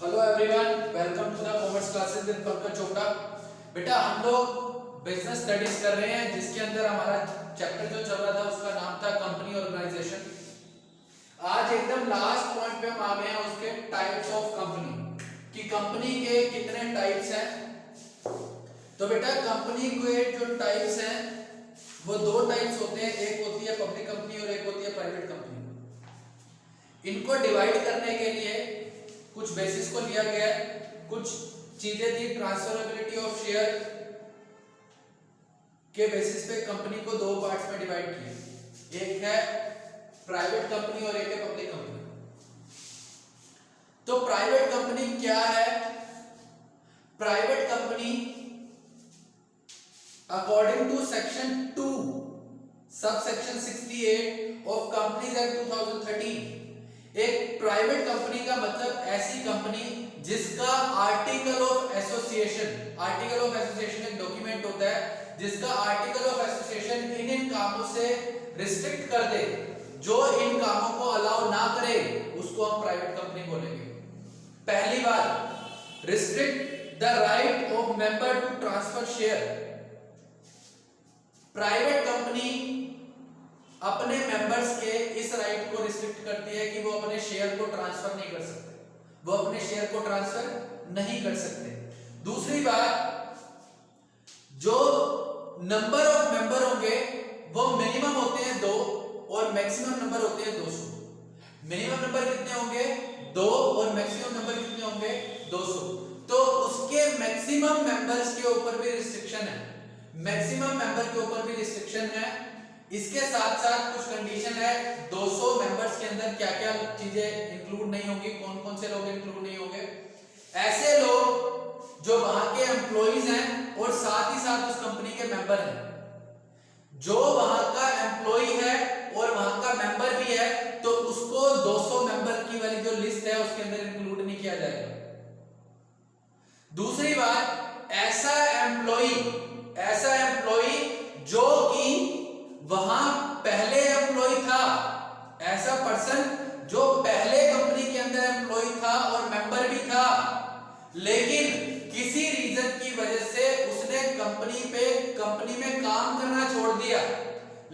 Hello everyone, welcome to the commerce classes with Pankaj Chopra. बेटा हम लोग बिजनेस स्टडीज कर रहे हैं जिसके अंदर हमारा चैप्टर जो चल रहा था उसका नाम था कंपनी ऑर्गेनाइजेशन। आज एकदम लास्ट पॉइंट पे हम आ गए हैं उसके टाइप्स ऑफ कंपनी कि कंपनी के कितने टाइप्स हैं। तो बेटा कंपनी के जो टाइप्स हैं वो दो टाइप्स होते हैं, एक होती है पब्लिक कंपनी और एक होती है प्राइवेट कंपनी। इनको डिवाइड करने के लिए कुछ बेसिस को लिया गया है, कुछ चीजें थी ट्रांसफरेबिलिटी ऑफ शेयर के बेसिस पे कंपनी को दो पार्ट्स में डिवाइड किया, एक है प्राइवेट कंपनी और एक है पब्लिक कंपनी। तो प्राइवेट कंपनी क्या है? Private company according to section 2 sub section 68 of companies act 2013, एक प्राइवेट कंपनी का मतलब ऐसी कंपनी जिसका आर्टिकल ऑफ एसोसिएशन एक डॉक्यूमेंट होता है जिसका आर्टिकल ऑफ एसोसिएशन इन कामों से रिस्ट्रिक्ट कर दे, जो इन कामों को अलाउ ना करे उसको हम प्राइवेट कंपनी बोलेंगे। पहली बात, restrict the right of member to transfer share. Private company अपने मेंबर्स के इस राइट को रिस्ट्रिक्ट करती है कि वो अपने शेयर को ट्रांसफर नहीं कर सकते, वो अपने शेयर को ट्रांसफर नहीं कर सकते। दूसरी बात, जो नंबर ऑफ मेंबर होंगे वो मिनिमम होते हैं 2 और मैक्सिमम नंबर होते हैं 200। मिनिमम नंबर कितने होंगे? 2 और मैक्सिमम नंबर कितने होंगे? 200। तो उसके मैक्सिमम मेंबर्स के ऊपर भी रिस्ट्रिक्शन है, मैक्सिमम मेंबर के ऊपर भी रिस्ट्रिक्शन है। इसके साथ साथ कुछ कंडीशन है, 200 मेंबर्स के अंदर क्या क्या चीजें इंक्लूड नहीं होंगी, कौन कौन से लोग इंक्लूड नहीं होंगे? ऐसे लोग जो वहां के एम्प्लॉइज हैं और साथ ही साथ उस कंपनी के मेंबर हैं। जो वहां का एम्प्लॉय है और वहां का मेंबर भी है तो उसको 200 मेंबर की वाली जो लिस्ट है उसके अंदर इंक्लूड नहीं किया जाएगा। दूसरी बात, ऐसा एम्प्लॉय जो कि वहां पहले एम्प्लॉय था, ऐसा पर्सन जो पहले कंपनी के अंदर एम्प्लॉय था और मेंबर भी था, लेकिन किसी रीजन की वजह से उसने कंपनी में काम करना छोड़ दिया,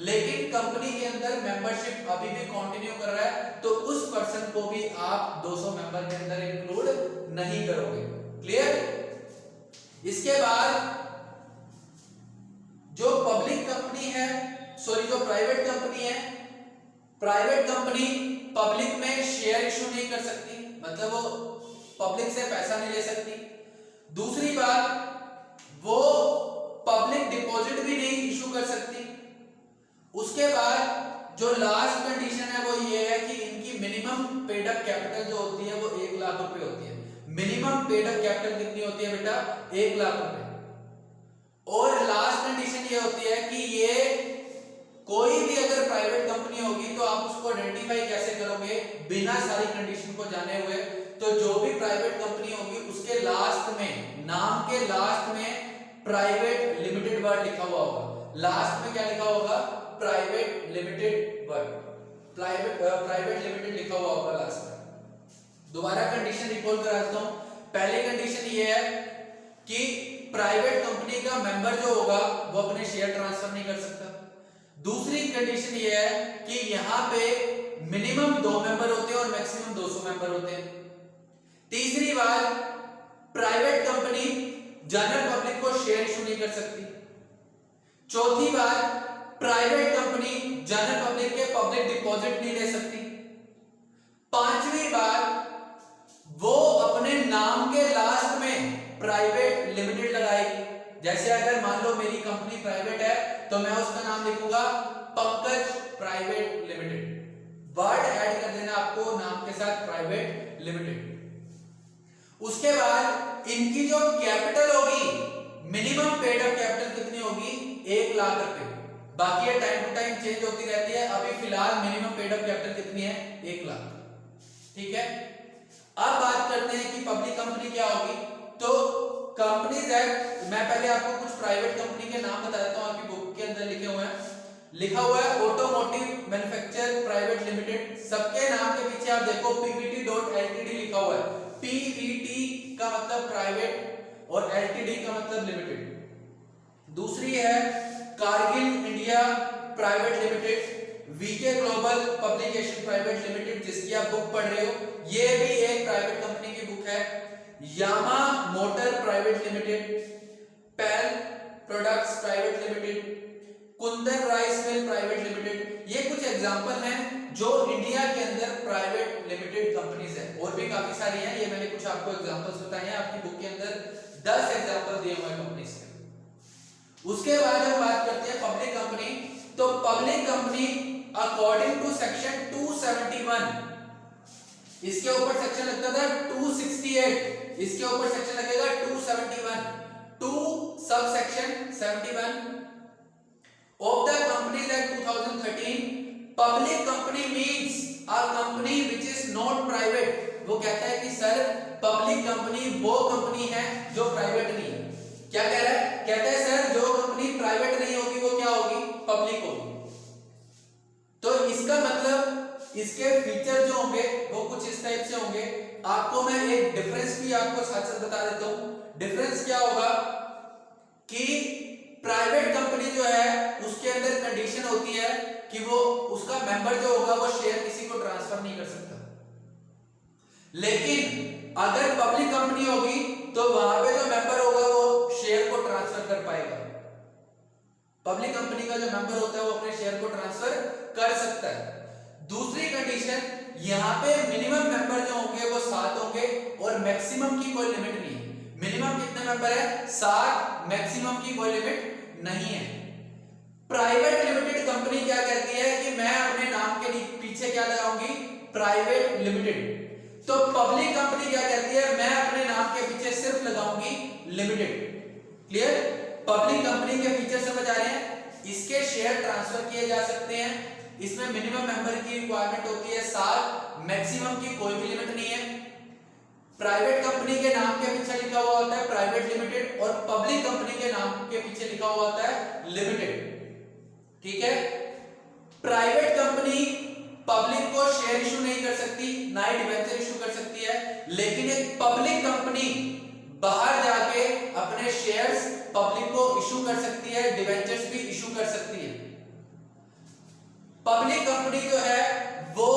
लेकिन कंपनी के अंदर मेंबरशिप अभी भी कंटिन्यू कर रहा है, तो उस पर्सन को भी आप 200 मेंबर के अंदर इंक्लूड नहीं करोगे। क्लियर? इसके बाद जो पब्लिक कंपनी है, जो प्राइवेट कंपनी है, प्राइवेट कंपनी पब्लिक में शेयर इशू नहीं कर सकती, मतलब वो पब्लिक से पैसा नहीं ले सकती। दूसरी बात, वो पब्लिक डिपॉजिट भी नहीं इशू कर सकती। उसके बाद जो लास्ट कंडीशन है वो ये है कि इनकी मिनिमम पेड अप कैपिटल जो होती है वो 1 लाख रुपए होती है। मिनिमम पेड अप कैपिटल कितनी होती है बेटा? 1 लाख रुपए। और लास्ट कंडीशन ये होती है कि ये कोई भी अगर प्राइवेट कंपनी होगी तो आप उसको आइडेंटिफाई कैसे करोगे बिना सारी कंडीशन को जाने हुए? तो जो भी प्राइवेट कंपनी होगी उसके लास्ट में, नाम के लास्ट में प्राइवेट लिमिटेड वर्ड लिखा हुआ होगा। लास्ट में क्या लिखा होगा? Private limited word, private limited लिखा हुआ होगा लास्ट में। दोबारा कंडीशन रिकॉल करा देता हूं। पहली कंडीशन ये है कि प्राइवेट कंपनी का मेंबर जो होगा वो अपने शेयर ट्रांसफर नहीं कर सकता। दूसरी कंडीशन ये है कि यहां पे मिनिमम 2 मेंबर होते हैं और मैक्सिमम 200 मेंबर होते हैं। तीसरी बात, प्राइवेट कंपनी जनरल पब्लिक को शेयर इशू नहीं कर सकती। चौथी बात, प्राइवेट कंपनी जनरल पब्लिक के पब्लिक डिपॉजिट नहीं ले सकती। पांचवी बात, वो अपने नाम के लास्ट में प्राइवेट लिमिटेड लगाएगी। जैसे अगर मान लो मेरी कंपनी प्राइवेट है तो मैं उसका नाम लिखूंगा Pankaj private limited. Word add कर देना आपको नाम के साथ, प्राइवेट लिमिटेड। उसके बाद इनकी जो कैपिटल होगी, मिनिमम पेड अप कैपिटल कितनी होगी? 1 लाख रुपए। बाकी ये टाइम टू टाइम चेंज होती रहती है। अभी फिलहाल मिनिमम पेड अप कैपिटल कितनी है? 1 लाख। ठीक है। अब बात करते हैं कि पब्लिक कंपनी क्या होगी। तो कंपनीज एक्ट, मैं पहले आपको कुछ प्राइवेट कंपनी के नाम बता देता हूं, आपकी बुक के अंदर लिखे हुए हैं। लिखा हुआ है ऑटोमोटिव मैन्युफैक्चर प्राइवेट लिमिटेड। सबके नाम के पीछे आप देखो ppt.ltd लिखा हुआ है। पीवीटी का मतलब प्राइवेट और एलटीडी का मतलब लिमिटेड। दूसरी है Kargil India private limited, VK global publication private limited जिसकी आप बुक पढ़ रहे हो, ये भी एक प्राइवेट कंपनी की बुक है। यामा मोटर प्राइवेट लिमिटेड, पेल products private limited, Kundan rice mill private limited, ये कुछ एग्जांपल हैं जो इंडिया के अंदर प्राइवेट लिमिटेड कंपनीज है। और भी काफी सारी हैं, ये मैंने कुछ आपको एग्जांपल्स बताए हैं, आपकी बुक के अंदर 10 एग्जांपल दिए हुए हैं कंपनीज के। उसके बाद हम बात करते हैं पब्लिक कंपनी। तो public company according to section 271, इसके ऊपर सेक्शन लगता था 268, इसके ऊपर सेक्शन लगेगा 271, 2 sub section 71 of the Companies Act 2013, public company means a company which is not private। वो कहता है कि सर पब्लिक कंपनी वो कंपनी है जो प्राइवेट नहीं है। क्या कह रहा है? कहता है सर जो कंपनी प्राइवेट नहीं होगी वो क्या होगी? पब्लिक होगी। तो इसका मतलब इसके फीचर जो होंगे वो कुछ इस टाइप से होंगे। आपको मैं एक डिफरेंस भी आपको साथ साथ बता देता हूं। डिफरेंस क्या होगा कि प्राइवेट कंपनी जो है उसके अंदर कंडीशन होती है कि वो उसका मेंबर जो होगा वो शेयर किसी को ट्रांसफर नहीं कर सकता। लेकिन अगर पब्लिक कंपनी होगी तो वहां पे जो मेंबर होगा वो शेयर को ट्रांसफर कर पाएगा। पब्लिक कंपनी का जो मेंबर होता है वो अपने शेयर को ट्रांसफर कर सकता है। दूसरी कंडीशन, यहाँ पे मिनिमम मेंबर जो होंगे वो 7 होंगे और मैक्सिमम की कोई लिमिट नहीं है। मिनिमम कितने मेंबर है? 7, मैक्सिमम की कोई लिमिट नहीं है। प्राइवेट लिमिटेड कंपनी क्या कहती है कि मैं अपने नाम के पीछे क्या लगाऊंगी? Private limited. तो पब्लिक कंपनी क्या कहती है? मैं अपने नाम के पीछे सिर्फ लगाऊंगी लिमिटेड। क्लियर? पब्लिक कंपनी के फीचर समझ आ रहे हैं? इसके शेयर ट्रांसफर किए जा सकते हैं, इसमें मिनिमम मेंबर की रिक्वायरमेंट होती है 7, मैक्सिमम की कोई भी लिमिट नहीं है। प्राइवेट कंपनी के नाम के पीछे लिखा हुआ होता है प्राइवेट लिमिटेड और पब्लिक कंपनी के नाम के पीछे लिखा हुआ होता है लिमिटेड। ठीक है? प्राइवेट कंपनी पब्लिक को शेयर इशू नहीं कर सकती, ना ही डिबेंचर इशू कर सकती है, लेकिन एक पब्लिक कंपनी बाहर जाके अपने शेयर्स पब्लिक को इशू कर सकती है, डिबेंचर्स भी इशू कर सकती है। पब्लिक कंपनी जो है वो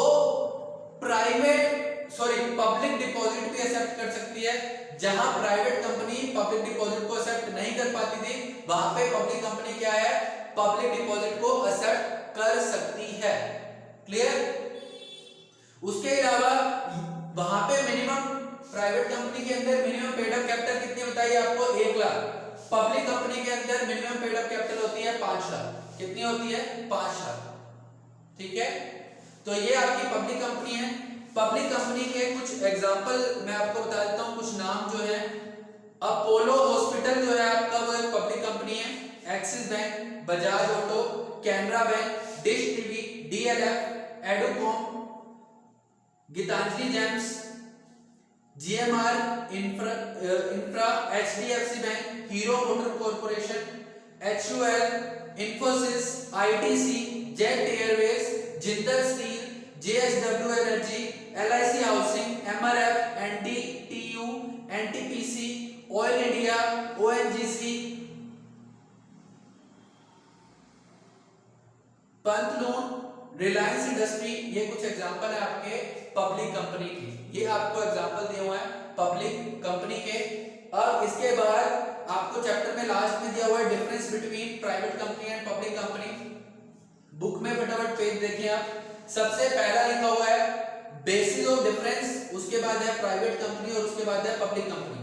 पब्लिक डिपॉजिट भी एक्सेप्ट कर सकती है। जहां प्राइवेट कंपनी पब्लिक डिपॉजिट को एक्सेप्ट नहीं कर पाती थी, वहां पे पब्लिक कंपनी क्या है? पब्लिक डिपॉजिट को एक्सेप्ट कर सकती है। क्लियर? उसके अलावा वहां पे मिनिमम, प्राइवेट कंपनी के अंदर मिनिमम पेड अप कैपिटल कितनी बताइए आपको? 1 लाख। पब्लिक कंपनी के अंदर मिनिमम पेड अप कैपिटल होती है 5 लाख। कितनी होती है? 5 लाख। ठीक है? तो ये आपकी पब्लिक कंपनी है। पब्लिक कंपनी के कुछ एग्जांपल मैं आपको बता देता हूं, कुछ नाम जो है। अपोलो हॉस्पिटल जो है आपका वो एक पब्लिक कंपनी है। Axis bank, Bajaj auto, Canara bank, Dish TV, DLF, Educomp, Gitanjali gems, GMR infra, HDFC bank, Hero motor corporation, HUL, Infosys, ITC, Jet Airways, Jindal steel, JSW energy, LIC housing, MRF, NTTU, NTPC, Oil India, ONGC, Pantaloon, Reliance industry, ये कुछ example है आपके public company की। ये आपको example दिए हुए हैं पब्लिक कंपनी के। अब इसके बाद आपको चैप्टर में लास्ट में दिया हुआ है difference between private company and public company. Book में फटाफट पेज देखिए आप। सबसे पहला लिखा हुआ है बेसिस ऑफ डिफरेंस, उसके बाद है प्राइवेट कंपनी और उसके बाद है पब्लिक कंपनी।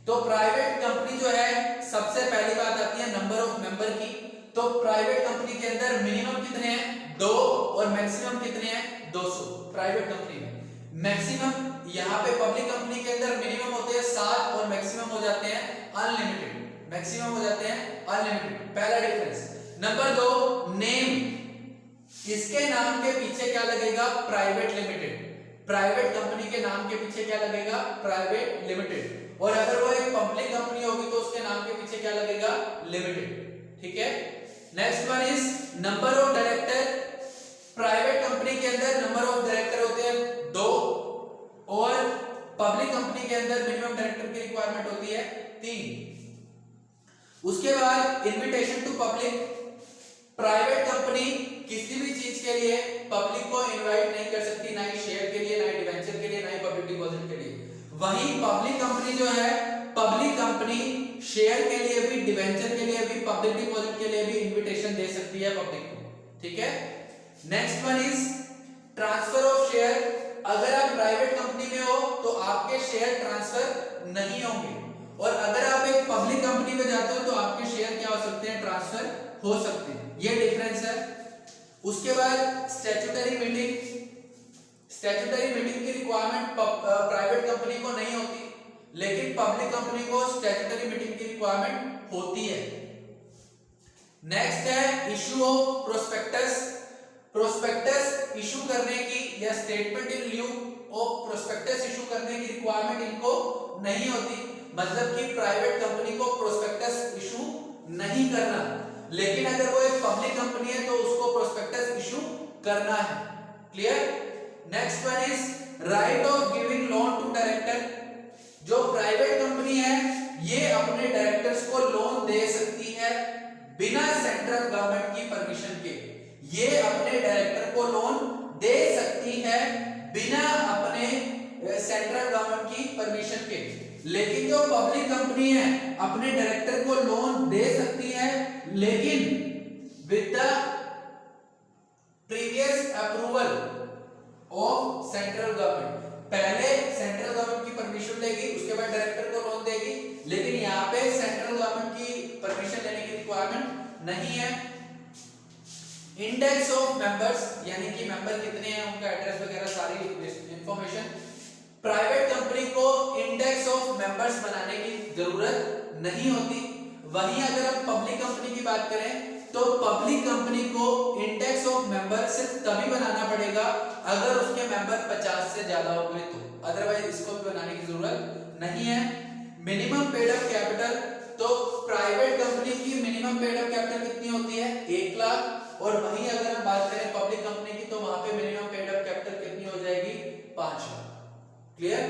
तो प्राइवेट कंपनी जो है सबसे पहली बात आती है नंबर ऑफ मेंबर की। तो प्राइवेट कंपनी के अंदर मिनिमम कितने हैं? 2 और मैक्सिमम कितने हैं? 200 प्राइवेट कंपनी में। मैक्सिमम यहाँ पे पब्लिक कंपनी के अंदर मिनिमम होते हैं 7 और मैक्सिमम हो जाते हैं अनलिमिटेड। मैक्सिमम हो जाते हैं अनलिमिटेड। पहला डिफरेंस। Number 2, name. इसके नाम के पीछे क्या लगेगा? Private limited. प्राइवेट कंपनी के नाम के पीछे क्या लगेगा? Private limited. और अगर वो एक पब्लिक कंपनी होगी तो उसके नाम के पीछे क्या लगेगा? लिमिटेड। ठीक है? Next one is number of director. Private company के अंदर नंबर ऑफ डायरेक्टर होते हैं 2 और पब्लिक अंदर मिनिमम डायरेक्टर की रिक्वायरमेंट होती है 3। उसके बाद invitation to public, private company किसी भी चीज के लिए पब्लिक को इनवाइट नहीं कर सकती, ना ही शेयर के लिए, ना ही डिवेंचर के लिए, ना ही पब्लिक डिपॉजिट के लिए। वहीं पब्लिक कंपनी जो है, पब्लिक कंपनी शेयर के लिए भी, डिवेंचर के लिए भी, पब्लिक डिपॉजिट के लिए भी इनविटेशन दे सकती है पब्लिक को, ठीक है। Next one is transfer of share. अगर आप प्राइवेट कंपनी में हो तो आपके शेयर ट्रांसफर नहीं होंगे, और अगर आप एक पब्लिक कंपनी में जाते हो तो आपके शेयर क्या हो सकते हैं, ट्रांसफर हो सकते हैं, ये डिफरेंस है। उसके बाद स्टैट्यूटरी मीटिंग, स्टैट्यूटरी मीटिंग की रिक्वायरमेंट प्राइवेट कंपनी को नहीं होती, लेकिन पब्लिक कंपनी को स्टैट्यूटरी मीटिंग की रिक्वायरमेंट होती है। नेक्स्ट है issue of prospectus. Prospectus issue करने की या statement in lieu of prospectus issue करने की रिक्वायरमेंट इनको नहीं होती, मतलब कि प्राइवेट कंपनी को प्रोस्पेक्टस इशू नहीं करना, लेकिन अगर वो एक पब्लिक कंपनी है तो उसको प्रोस्पेक्टस इशू करना है। Clear. Next one is right of giving loan to director. जो प्राइवेट कंपनी है ये अपने डायरेक्टर्स को लोन दे सकती है बिना सेंट्रल गवर्नमेंट की परमिशन के। ये अपने डायरेक्टर को लोन दे सकती है बिना अपने सेंट्रल गवर्नमेंट की परमिशन के। लेकिन जो पब्लिक कंपनी है अपने डायरेक्टर को लोन दे सकती है, लेकिन with the previous approval of central government. पहले सेंट्रल गवर्नमेंट की परमिशन लेगी, उसके बाद डायरेक्टर को लोन देगी, लेकिन यहाँ पे सेंट्रल गवर्नमेंट की परमिशन लेने की रिक्वायरमेंट नहीं है। इंडेक्स ऑफ मेंबर्स, यानी कि मेंबर कितने हैं, उनका एड्रेस वगैरह सारी इंफॉर्मेशन। प्राइवेट कंपनी को इंडेक्स ऑफ मेंबर्स बनाने की जरूरत नहीं होती। वहीं अगर हम पब्लिक कंपनी की बात करें तो पब्लिक कंपनी को इंडेक्स ऑफ मेंबर सिर्फ तभी बनाना पड़ेगा अगर उसके मेंबर 50 से ज्यादा हो गए तो, अदरवाइज इसको भी बनाने की जरूरत नहीं है। मिनिमम पेड अप कैपिटल, तो प्राइवेट कंपनी की मिनिमम पेड अप कैपिटल कितनी होती है, 1 लाख, और वहीं अगर हम बात करें पब्लिक कंपनी की तो वहां पे मिनिमम पेड अप कैपिटल कितनी हो जाएगी, 5 लाख। क्लियर।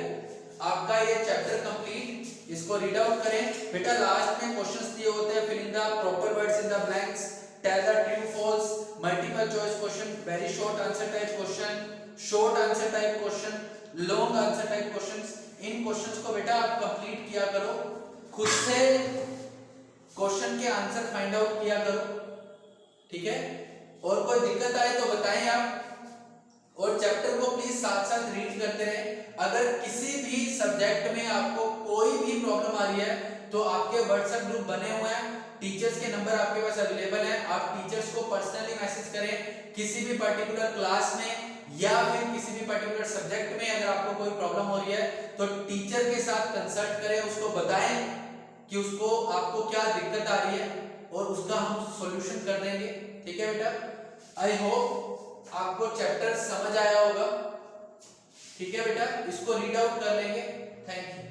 आपका ये चैप्टर कंप्लीट, इसको रीड आउट करें। बेटा लास्ट में क्वेश्चंस दिए होते हैं, fill in the proper words in the blanks, tell the true false, multiple choice question, very short answer type question, short answer type question, long answer type questions. इन questions को बेटा आप complete किया करो, खुद से क्वेश्चन के answer find out किया करो, ठीक है। और कोई दिक्कत आए तो बताएं आप, और चैप्टर को प्लीज साथ साथ रीड करते रहें। अगर किसी भी सब्जेक्ट में आपको कोई भी प्रॉब्लम आ रही है तो आपके व्हाट्सएप ग्रुप बने हुए हैं, टीचर्स के नंबर आपके पास अवेलेबल है, आप टीचर्स को पर्सनली मैसेज करें। किसी भी पर्टिकुलर क्लास में या फिर किसी भी पर्टिकुलर सब्जेक्ट में अगर आपको कोई प्रॉब्लम हो रही है तो टीचर के साथ कंसल्ट करें, उसको बताएं कि उसको आपको क्या दिक्कत आ रही है और उसका हम सॉल्यूशन कर देंगे, ठीक है बेटा। आई होप आपको चैप्टर समझ आया होगा, ठीक है बेटा। इसको रीड आउट कर लेंगे। Thank you.